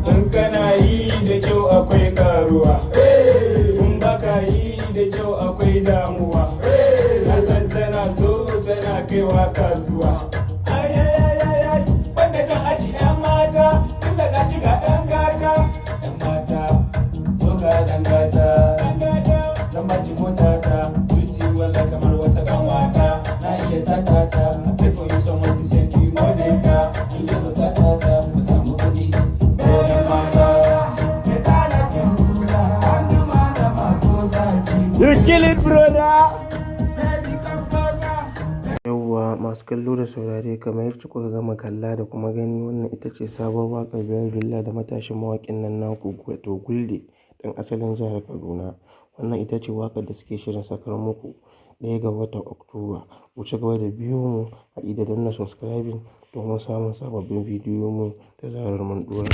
In kana yi da kyau akwai karuwa, in baka yi da kyau akwai damuwa. Nasan tana so tana kaiwa kasuwa. Ai, wanda can aji 'yan mata, tun daga ki ga ɗan gata. 'Yan mata, so ga ɗan gata. Zan baki mota ta, tuti walla kamar wata ƙanwata. Na iya tatata, I pay for you someone to send you more data. In yi bukatata, mu samu kuɗi. You kill it, brother. Yawwa masu kallo da saurare, kamar yadda kuka gama kalla da kuma gani, wannan ita ce sabon waƙar Ben Villa da matashin mawaƙin nan naku wato Gulde ɗan asalin jihar Kaduna. Wannan ita ce waƙar da suke shirin sakar muku 1 ga watan Oktoba. Ku ci gaba da biyo mu, haɗi da danna subscribing domin samun sababbin bidiyon mu da zarar mun ɗora.